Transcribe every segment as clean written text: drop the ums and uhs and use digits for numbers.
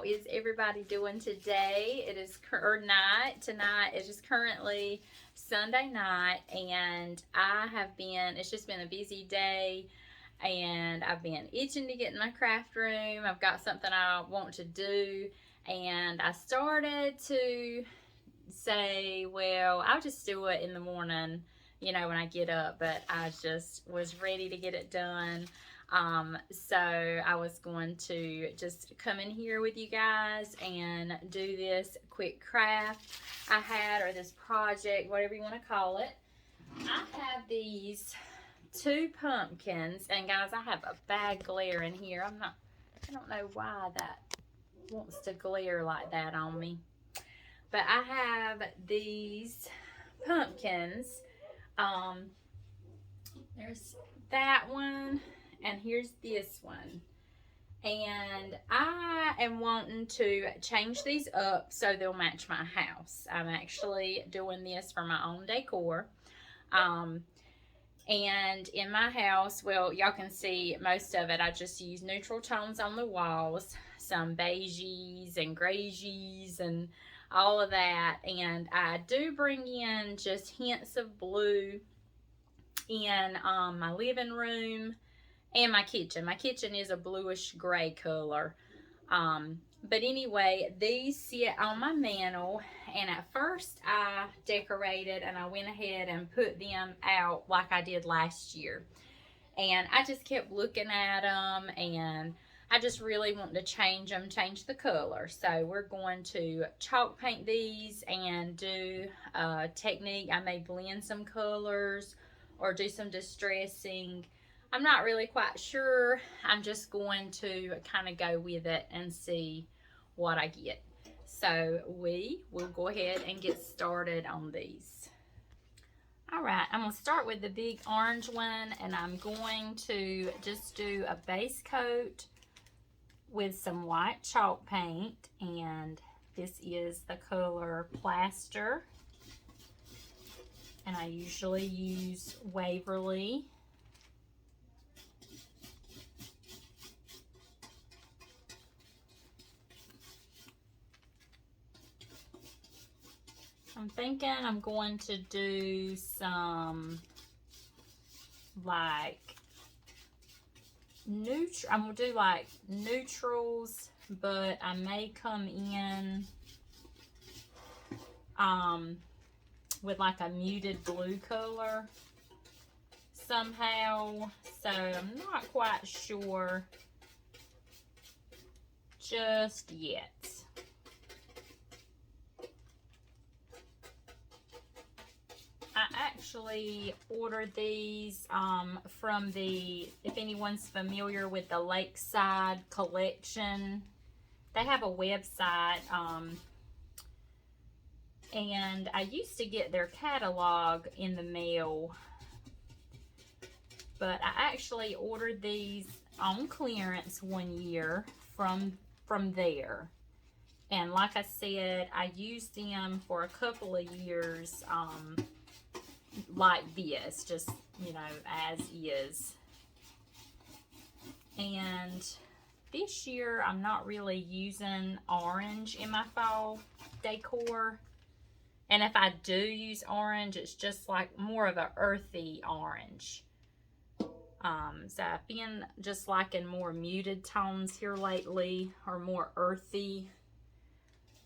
is everybody doing today? It is tonight. It is currently Sunday night, and it's just been a busy day, and I've been itching to get in my craft room. I've got something I want to do, and I started to say, well, I'll just do it in the morning, when I get up, but I just was ready to get it done. So I was going to just come in here with you guys and do this quick craft I had, or this project, whatever you want to call it. I have these 2 pumpkins, and guys, I have a bad glare in here. I don't know why that wants to glare like that on me. But I have these pumpkins. There's that one. And here's this one. And I am wanting to change these up so they'll match my house. I'm actually doing this for my own decor. And in my house, well, y'all can see most of it. I just use neutral tones on the walls. Some beiges and greys and all of that. And I do bring in just hints of blue in my living room and my kitchen. My kitchen is a bluish gray color. But anyway, these sit on my mantle, and at first I decorated and I went ahead and put them out like I did last year. And I just kept looking at them, and I just really want to change them, change the color. So we're going to chalk paint these and do a technique. I may blend some colors or do some distressing. I'm not really quite sure. I'm just going to kind of go with it and see what I get. So we will go ahead and get started on these. All right, I'm going to start with the big orange one, and I'm going to just do a base coat with some white chalk paint, and this is the color Plaster. And I usually use Waverly. I'm thinking I'm going to do some I'm going to do like neutrals, but I may come in with like a muted blue color somehow. So I'm not quite sure just yet. I actually ordered these from if anyone's familiar with the Lakeside Collection, they have a website, and I used to get their catalog in the mail, but I actually ordered these on clearance one year from there. And like I said, I used them for a couple of years, like this, just, as is. And this year I'm not really using orange in my fall decor. And if I do use orange, it's just like more of an earthy orange. So I've been just liking more muted tones here lately, or more earthy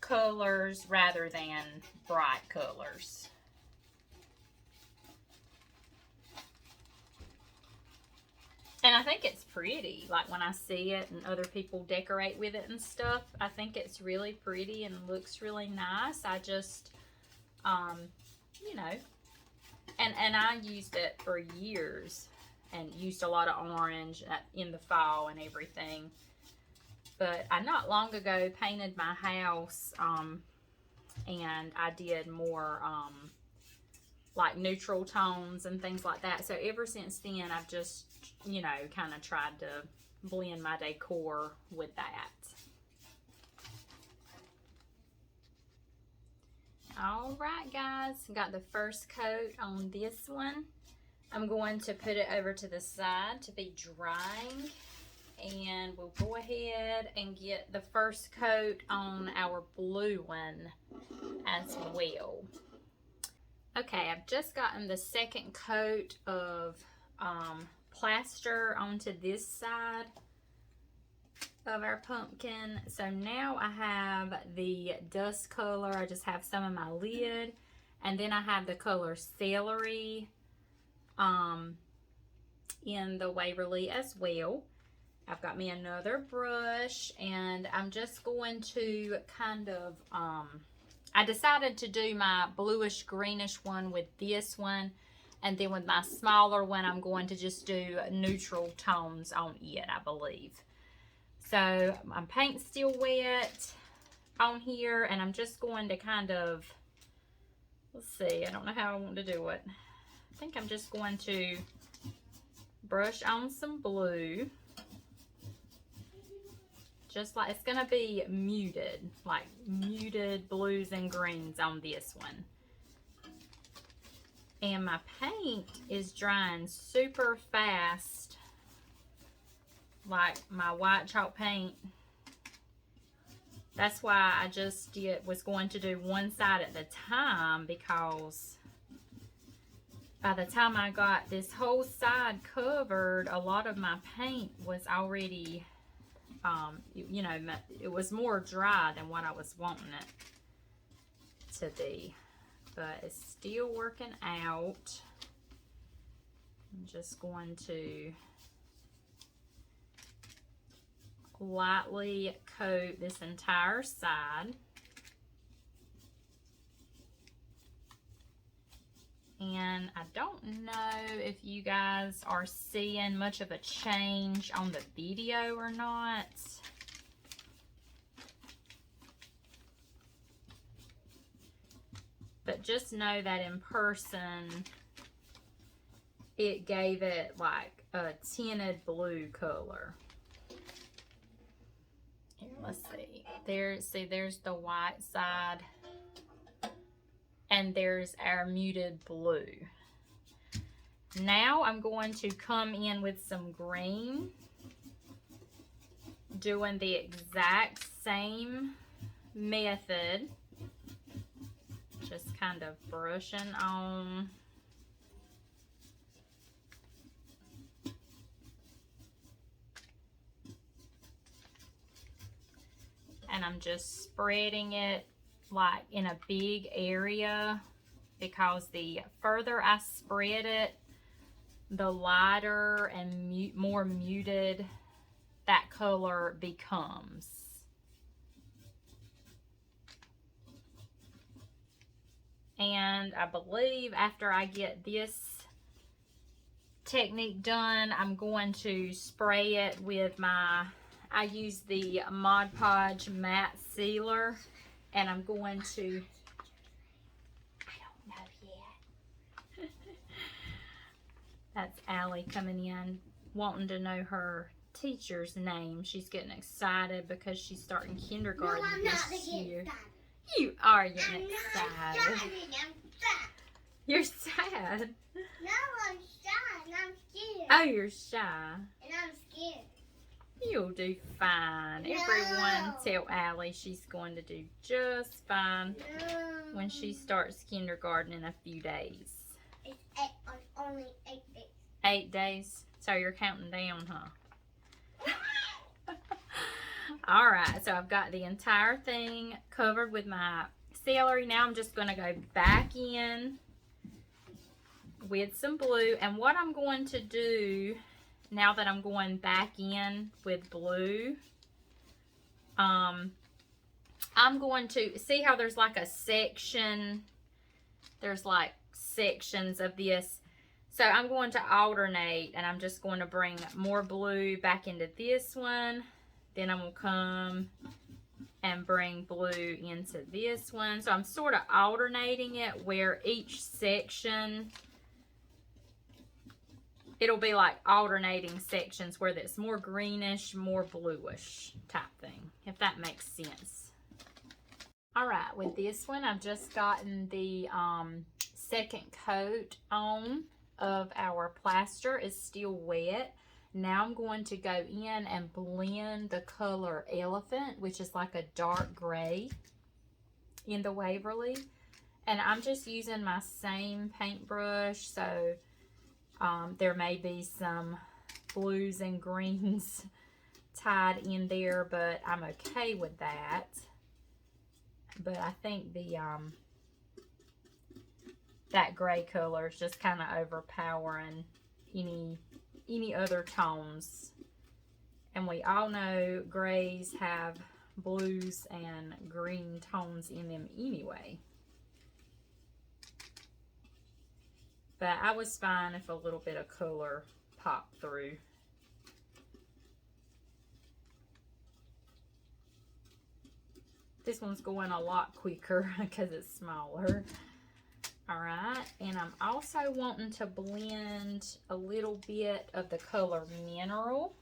colors rather than bright colors. And I think it's pretty, like when I see it and other people decorate with it and stuff. I think it's really pretty and looks really nice. I just, and I used it for years and used a lot of orange in the fall and everything. But I not long ago painted my house, and I did more like neutral tones and things like that. So ever since then, I've just, kind of tried to blend my decor with that. All right, guys, got the first coat on this one. I'm going to put it over to the side to be drying. and we'll go ahead and get the first coat on our blue one as well. Okay, I've just gotten the second coat of plaster onto this side of our pumpkin. So now I have the dust color. I just have some in my lid, and then I have the color celery in the Waverly as well. I've got me another brush, and I'm just going to kind of I decided to do my bluish greenish one with this one, and then with my smaller one I'm going to just do neutral tones on it, I believe. So my paint's still wet on here, and I'm just going to kind of, let's see, I don't know how I want to do it. I think I'm just going to brush on some blue. Just like, it's going to be muted, like muted blues and greens on this one. And my paint is drying super fast, like my white chalk paint. That's why I just was going to do one side at a time, because by the time I got this whole side covered, a lot of my paint was already, you know, it was more dry than what I was wanting it to be. But it's still working out. I'm just going to lightly coat this entire side. And I don't know if you guys are seeing much of a change on the video or not. But just know that in person, it gave it like a tinted blue color. Here, let's see. There's the white side, and there's our muted blue. Now I'm going to come in with some green, doing the exact same method, just kind of brushing on. And I'm just spreading it like in a big area, because the further I spread it, the lighter and more muted that color becomes. And I believe after I get this technique done, I'm going to spray it with my, I use the Mod Podge matte sealer, and I'm going to, I don't know yet. That's Allie coming in, wanting to know her teacher's name. She's getting excited because she's starting kindergarten this year. You are getting excited. I'm sad. You're sad? No, I'm shy and I'm scared. Oh, you're shy. And I'm scared. You'll do fine. No. Everyone tell Allie she's going to do just fine when she starts kindergarten in a few days. It's only 8 days. 8 days? So you're counting down, huh? Alright, so I've got the entire thing covered with my celery. Now I'm just going to go back in with some blue. And what I'm going to do, now that I'm going back in with blue, I'm going to see how there's like a section. There's like sections of this. So I'm going to alternate, and I'm just going to bring more blue back into this one. Then I'm going to come and bring blue into this one. So I'm sort of alternating it, where each section, it'll be like alternating sections where it's more greenish, more bluish type thing, if that makes sense. Alright, with this one, I've just gotten the second coat on of our plaster. It's still wet. Now I'm going to go in and blend the color Elephant, which is like a dark gray in the Waverly. And I'm just using my same paintbrush, so there may be some blues and greens tied in there, but I'm okay with that. But I think the that gray color is just kind of overpowering any other tones. And we all know grays have blues and green tones in them anyway. But I was fine if a little bit of color popped through. This one's going a lot quicker because it's smaller. Alright, and I'm also wanting to blend a little bit of the color Mineral.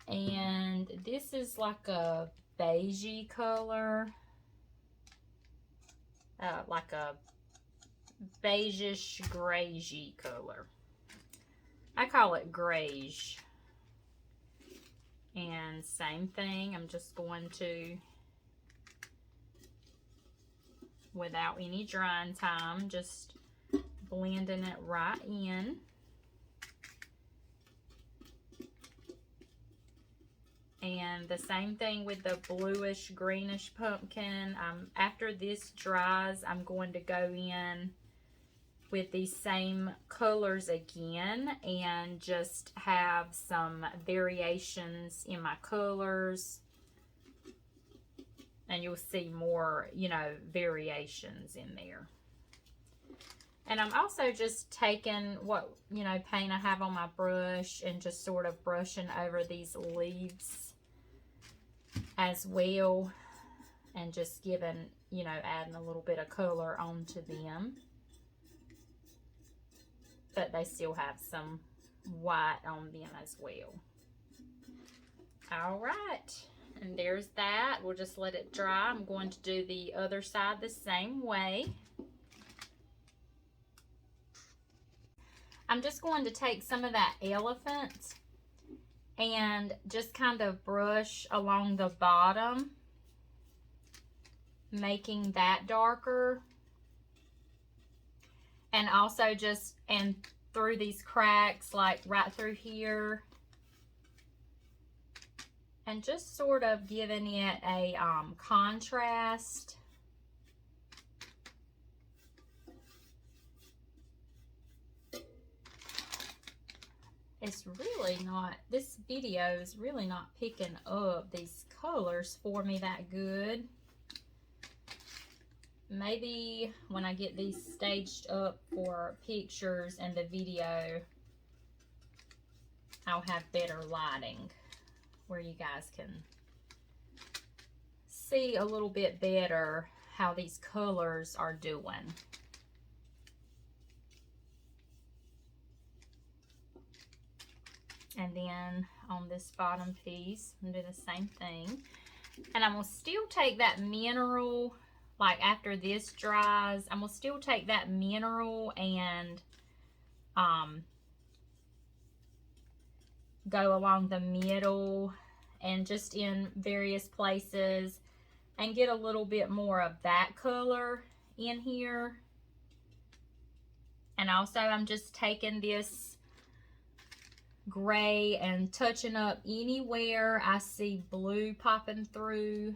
And this is like a beigey color. Like a beigeish grayish color. I call it grayish. And same thing, I'm just going to, without any drying time, just blending it right in. And the same thing with the bluish greenish pumpkin. After this dries, I'm going to go in with these same colors again and just have some variations in my colors. And you'll see more, you know, variations in there. And I'm also just taking what, you know, paint I have on my brush and just sort of brushing over these leaves as well, and just giving, you know, adding a little bit of color onto them, but they still have some white on them as well. All right, and there's that. We'll just let it dry. I'm going to do the other side the same way. I'm just going to take some of that Elephant and just kind of brush along the bottom, making that darker. And also just, and through these cracks, like right through here. And just sort of giving it a contrast. It's really not, this video is really not picking up these colors for me that good. Maybe when I get these staged up for pictures and the video, I'll have better lighting where you guys can see a little bit better how these colors are doing. And then on this bottom piece, I'm going to do the same thing. And I'm going to still take that Mineral, like after this dries, I'm going to still take that Mineral and go along the middle and just in various places and get a little bit more of that color in here. And also I'm just taking this gray and touching up anywhere I see blue popping through,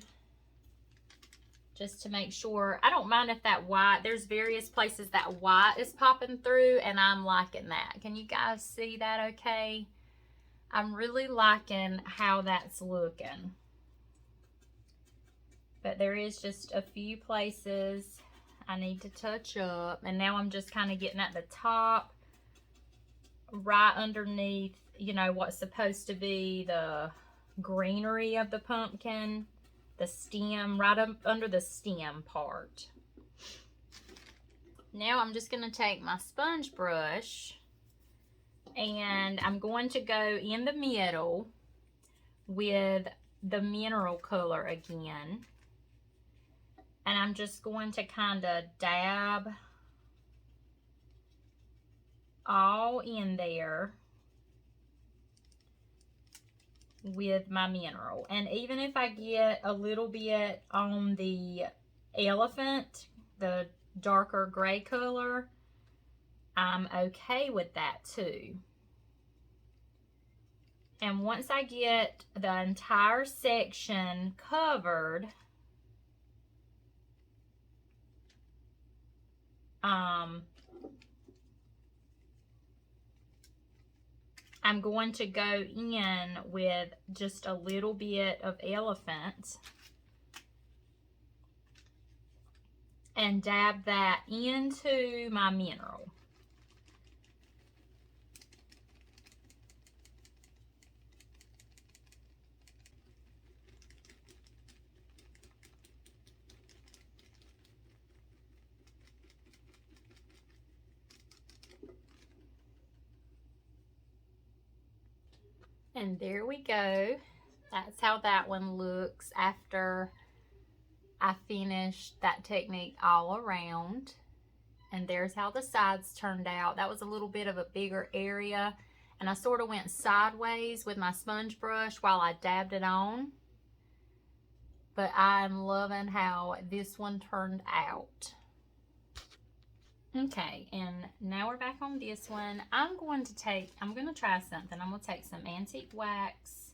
just to make sure. I don't mind if that white, there's various places that white is popping through, and I'm liking that. Can you guys see that okay? I'm really liking how that's looking. But there is just a few places I need to touch up, and now I'm just kind of getting at the top, right underneath, you know, what's supposed to be the greenery of the pumpkin, the stem, right up under the stem part. Now I'm just going to take my sponge brush and I'm going to go in the middle with the Mineral color again. And I'm just going to kind of dab all in there with my mineral. And even if I get a little bit on the elephant, the darker gray color, I'm okay with that too. And once I get the entire section covered, I'm going to go in with just a little bit of elephant and dab that into my mineral. And there we go. That's how that one looks after I finished that technique all around. And there's how the sides turned out. That was a little bit of a bigger area, and I sort of went sideways with my sponge brush while I dabbed it on. But I'm loving how this one turned out. Okay, and now we're back on this one. I'm going to try something. I'm going to take some antique wax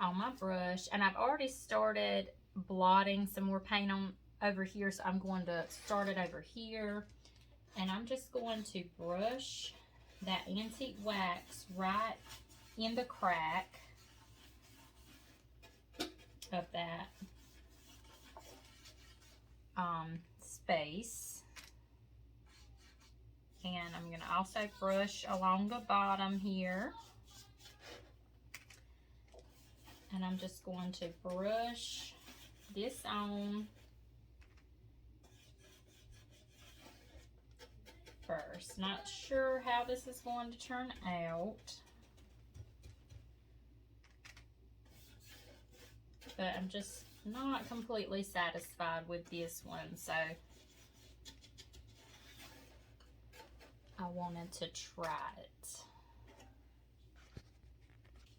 on my brush, and I've already started blotting some more paint on over here, so I'm going to start it over here. And I'm just going to brush that antique wax right in the crack of that space. And I'm going to also brush along the bottom here. And I'm just going to brush this on first. Not sure how this is going to turn out, but I'm just not completely satisfied with this one, so I wanted to try it.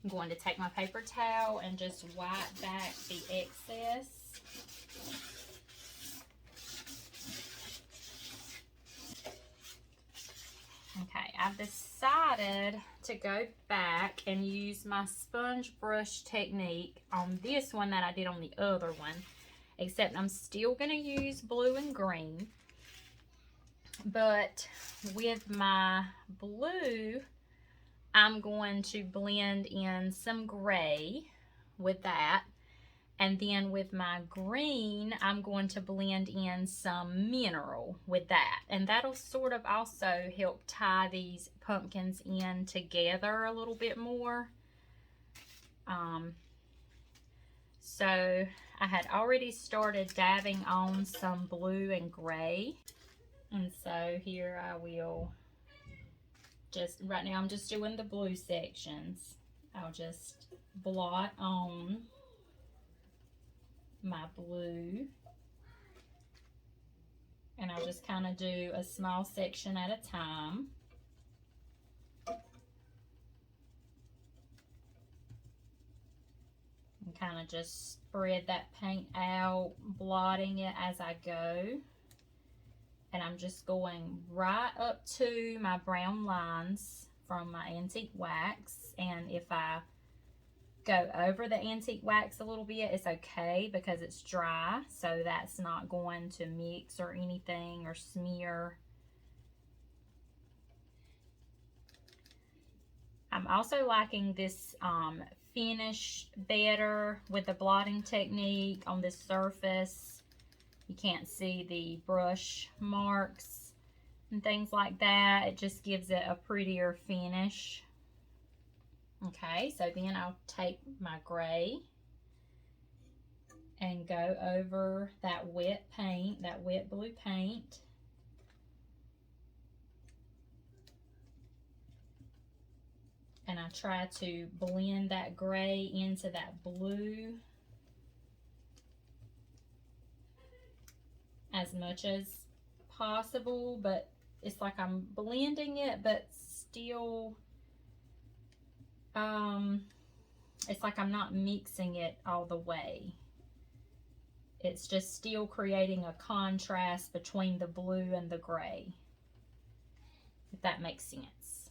I'm going to take my paper towel and just wipe back the excess. Okay, I've decided to go back and use my sponge brush technique on this one that I did on the other one, except I'm still going to use blue and green. But with my blue, I'm going to blend in some gray with that. And then with my green, I'm going to blend in some mineral with that. And that'll sort of also help tie these pumpkins in together a little bit more. So I had already started dabbing on some blue and gray. And so here I will right now I'm just doing the blue sections. I'll just blot on my blue, and I'll just kind of do a small section at a time. And kind of just spread that paint out, blotting it as I go. And I'm just going right up to my brown lines from my antique wax. And if I go over the antique wax a little bit, it's okay because it's dry, so that's not going to mix or anything or smear. I'm also liking this finish better with the blotting technique on this surface. You can't see the brush marks and things like that. It just gives it a prettier finish. Okay, so then I'll take my gray and go over that wet paint, that wet blue paint. And I try to blend that gray into that blue as much as possible, but it's like I'm blending it, but still it's like I'm not mixing it all the way. It's just still creating a contrast between the blue and the gray, if that makes sense.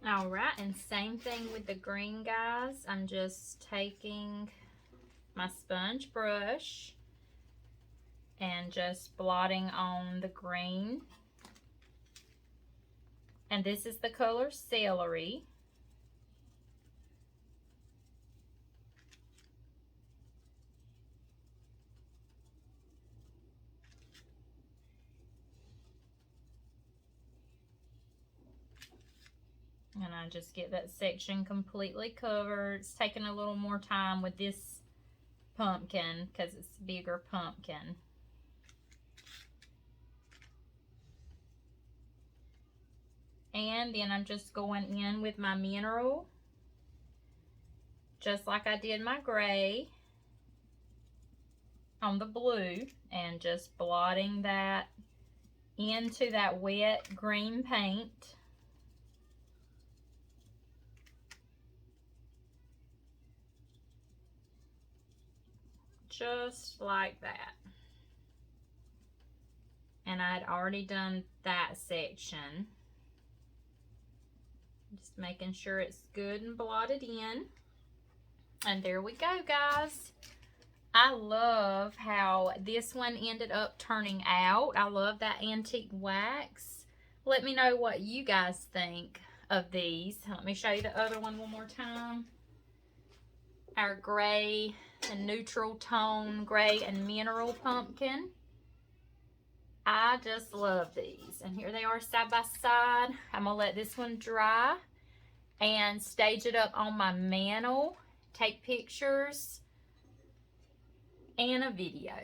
All right, and same thing with the green, guys. I'm just taking my sponge brush and just blotting on the green. And this is the color Celery. And I just get that section completely covered. It's taking a little more time with this pumpkin because it's a bigger pumpkin. And then I'm just going in with my mineral, just like I did my gray on the blue, and just blotting that into that wet green paint. Just like that. And I had already done that section. Just making sure it's good and blotted in. And there we go, guys. I love how this one ended up turning out. I love that antique wax. Let me know what you guys think of these. Let me show you the other one more time. Our gray and neutral tone gray and mineral pumpkin. I just love these. And here they are side by side. I'm going to let this one dry and stage it up on my mantle, take pictures, and a video.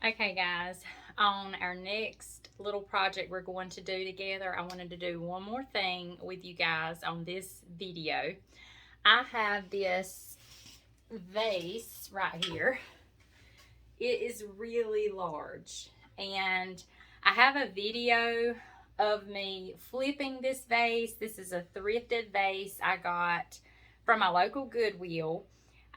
Okay, guys, on our next little project we're going to do together, I wanted to do one more thing with you guys on this video. I have this vase right here. It is really large, and I have a video of me flipping this vase. This is a thrifted vase I got from my local Goodwill.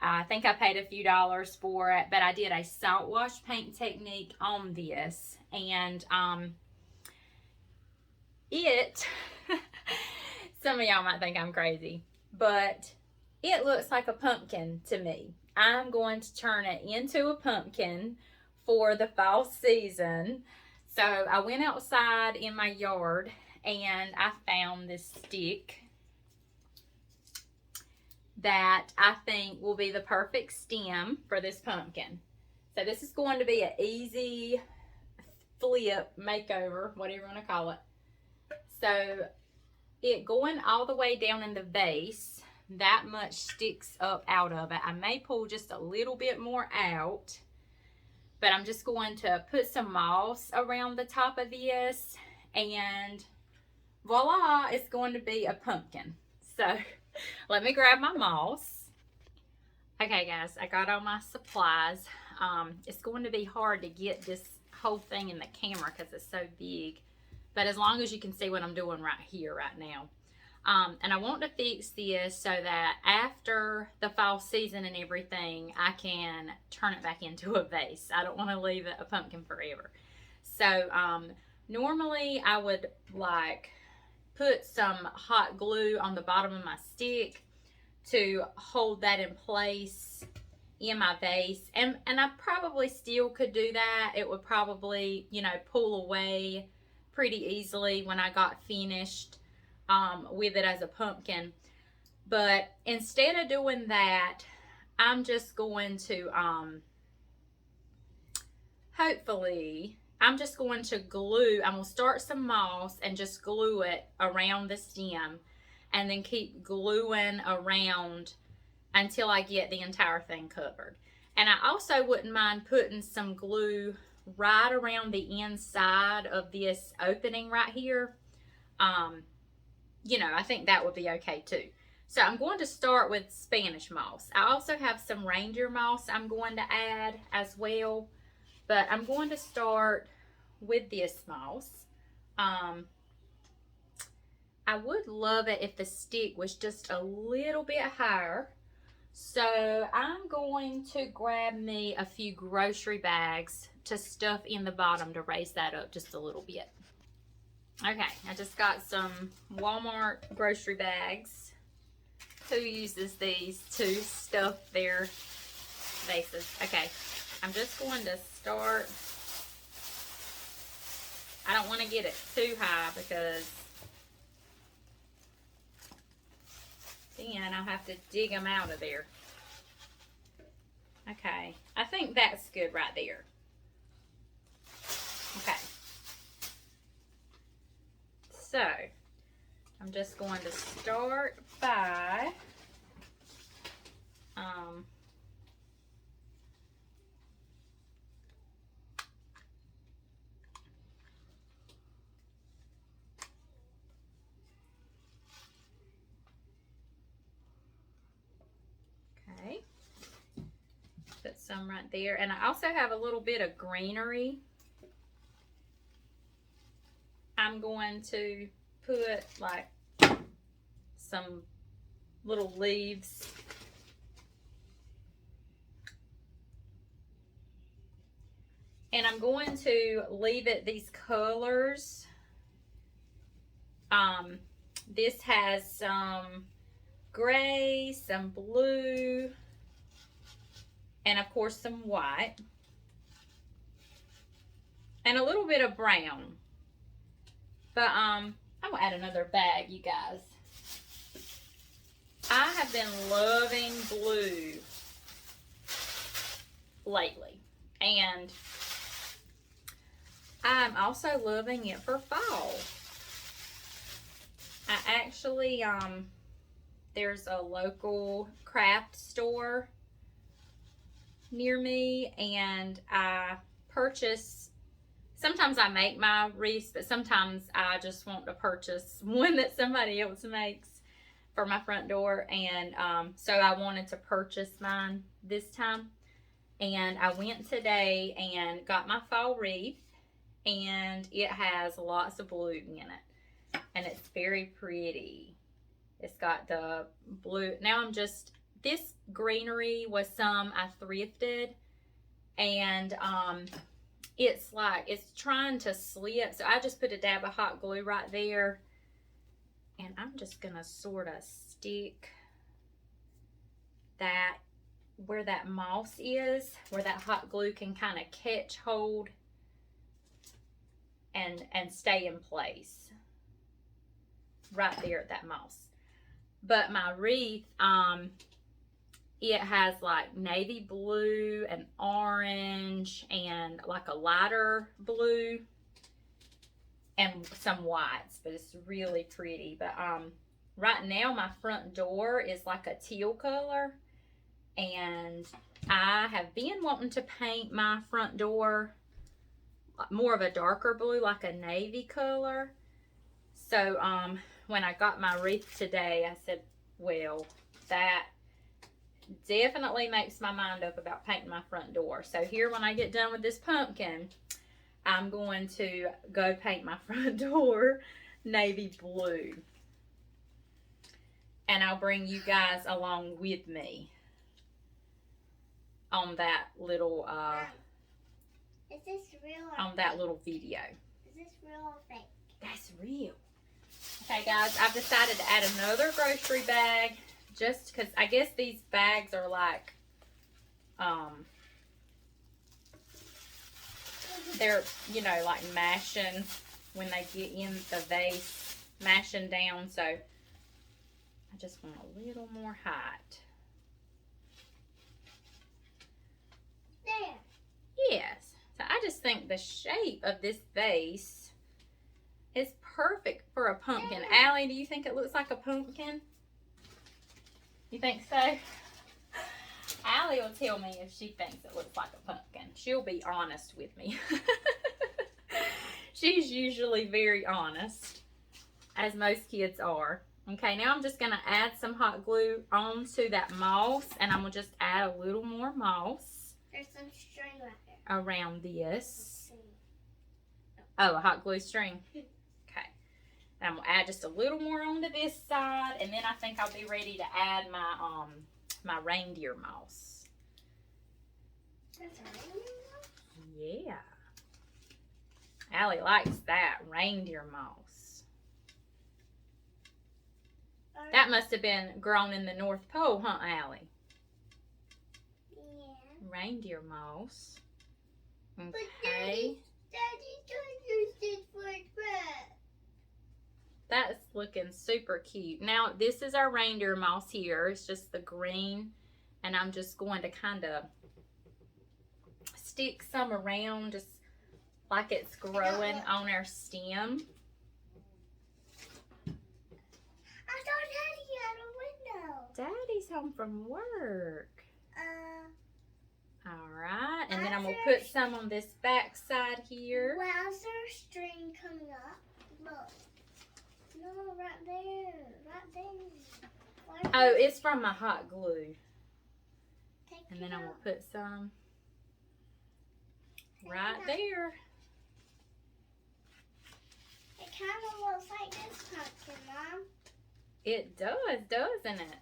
I think I paid a few dollars for it, but I did a salt wash paint technique on this, and some of y'all might think I'm crazy, but it looks like a pumpkin to me. I'm going to turn it into a pumpkin for the fall season. So I went outside in my yard and I found this stick that I think will be the perfect stem for this pumpkin. So this is going to be an easy flip makeover, whatever you want to call it. So it going all the way down in the vase, that much sticks up out of it. I may pull just a little bit more out, but I'm just going to put some moss around the top of this, and voila, it's going to be a pumpkin. So let me grab my moss. Okay, guys, I got all my supplies. It's going to be hard to get this whole thing in the camera because it's so big, but as long as you can see what I'm doing right here, right now. And I want to fix this so that after the fall season and everything, I can turn it back into a vase. I don't want to leave it a pumpkin forever. So normally I would like put some hot glue on the bottom of my stick to hold that in place in my vase, and I probably still could do that. It would probably, you know, pull away pretty easily when I got finished with it as a pumpkin. But instead of doing that, I'm just going to hopefully I'm just going to glue. I'm going to start some moss and just glue it around the stem, and then keep gluing around until I get the entire thing covered. And I also wouldn't mind putting some glue right around the inside of this opening right here. You know, I think that would be okay too. So I'm going to start with Spanish moss. I also have some reindeer moss I'm going to add as well, but I'm going to start with this moss. I would love it if the stick was just a little bit higher. So I'm going to grab me a few grocery bags to stuff in the bottom to raise that up just a little bit. Okay, I just got some Walmart grocery bags. Who uses these to stuff their vases? Okay, I'm just going to start. I don't want to get it too high because then I'll have to dig them out of there. Okay, I think that's good right there. Okay. So, I'm just going to start by put some right there. And I also have a little bit of greenery. I'm going to put like some little leaves. And I'm going to leave it these colors. This has some gray, some blue, and of course some white, and a little bit of brown. But I'm gonna add another bag, you guys. I have been loving blue lately, and I'm also loving it for fall. I actually there's a local craft store near me, and I purchase, sometimes I make my wreaths, but sometimes I just want to purchase one that somebody else makes for my front door. And so I wanted to purchase mine this time, and I went today and got my fall wreath, and it has lots of blue in it, and it's very pretty. It's got the blue. Now this greenery was some I thrifted, and it's like it's trying to slip, so I just put a dab of hot glue right there, and I'm just gonna sort of stick that where that moss is, where that hot glue can kind of catch hold and stay in place right there at that moss. But my wreath, it has like navy blue and orange and like a lighter blue and some whites, but it's really pretty. But right now my front door is like a teal color, and I have been wanting to paint my front door more of a darker blue, like a navy color. So when I got my wreath today, I said, well, that definitely makes my mind up about painting my front door. So here, when I get done with this pumpkin, I'm going to go paint my front door navy blue. and I'll bring you guys along with me on that little is this real or on that little video. Is this real or fake? That's real. Okay, guys, I've decided to add another grocery bag just because I guess these bags are like, they're, you know, like mashing when they get in the vase, mashing down. So I just want a little more height. There. Yes. So I just think the shape of this vase is perfect for a pumpkin. Allie, do you think it looks like a pumpkin? You think so? Allie will tell me if she thinks it looks like a pumpkin. She'll be honest with me. She's usually very honest, as most kids are. Okay, now I'm just going to add some hot glue onto that moss, and I'm going to just add a little more moss. There's some string right there. Around this. Oh, a hot glue string. Okay. And I'm going to add just a little more onto this side, and then I think I'll be ready to add my my reindeer moss. That's a reindeer moss? Yeah. Allie likes that reindeer moss. That must have been grown in the North Pole, huh, Allie? Yeah. Reindeer moss. Okay. But Daddy don't use this for a bread. That's looking super cute. Now, this is our reindeer moss here. It's just the green. And I'm just going to kind of stick some around just like it's growing on our stem. I saw Daddy out a window. Daddy's home from work. All right. And then I'm going to Where's put some on this back side here. Where's there a string coming up? Look. No, right there. Right there. Oh, it's from my hot glue. Take And it then I'm going out. to put some right there. It kind of looks like this pumpkin, Mom. It does, doesn't it?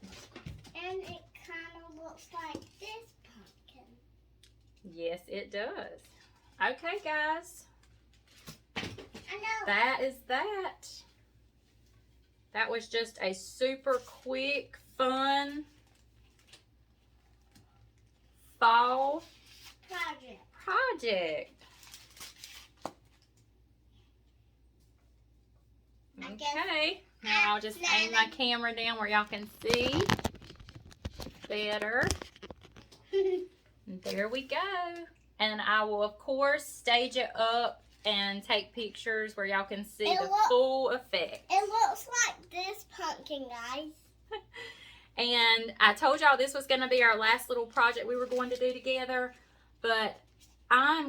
And it kind of looks like this pumpkin. Yes, it does. Okay, guys. I know. That is that. That was just a super quick, fun fall project. Okay. Now I'll just aim my camera down where y'all can see better. And there we go. And I will, of course, stage it up and take pictures where y'all can see the full effect. It looks like this pumpkin, guys. And I told y'all this was going to be our last little project we were going to do together. But I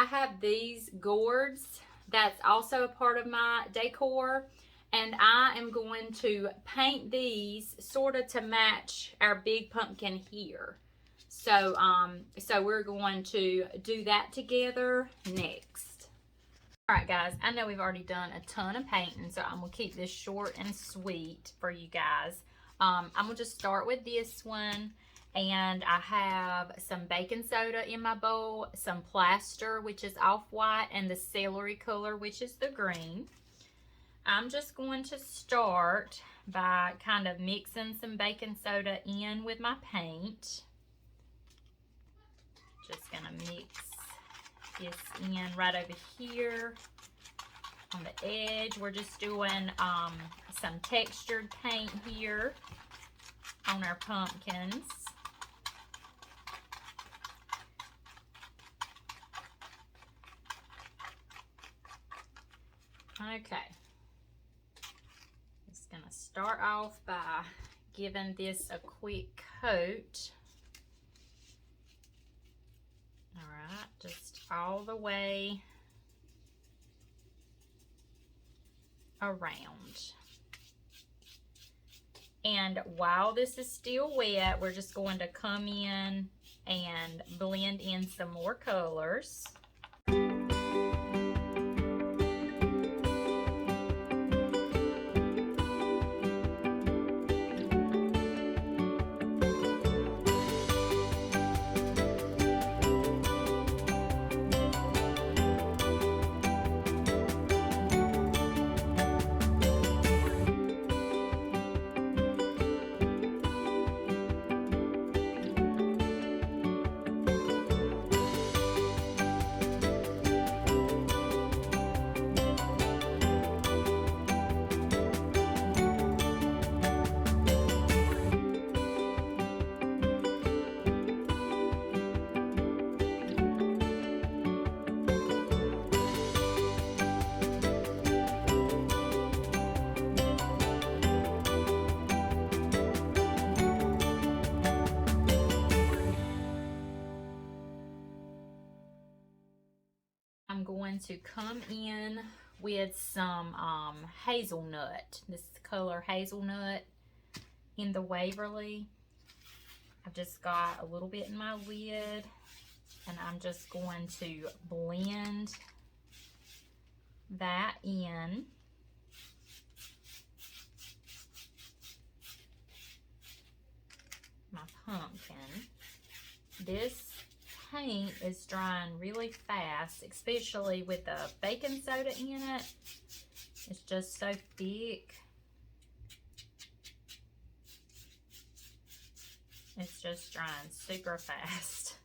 have these gourds. That's also a part of my decor. And I am going to paint these sort of to match our big pumpkin here. So, so we're going to do that together next. Alright guys, I know we've already done a ton of painting, so I'm going to keep this short and sweet for you guys. I'm going to just start with this one, and I have some baking soda in my bowl, some plaster, which is off-white, and the celery color, which is the green. I'm just going to start by kind of mixing some baking soda in with my paint. Just going to mix this in right over here on the edge. We're just doing some textured paint here on our pumpkins. Okay. Just gonna start off by giving this a quick coat. Alright, just all the way around. And while this is still wet, we're just going to come in and blend in some more colors. I'm going to come in with some hazelnut. This color hazelnut in the Waverly. I've just got a little bit in my lid, and I'm just going to blend that in. My pumpkin. This paint is drying really fast, especially with the baking soda in it. It's just so thick. It's just drying super fast.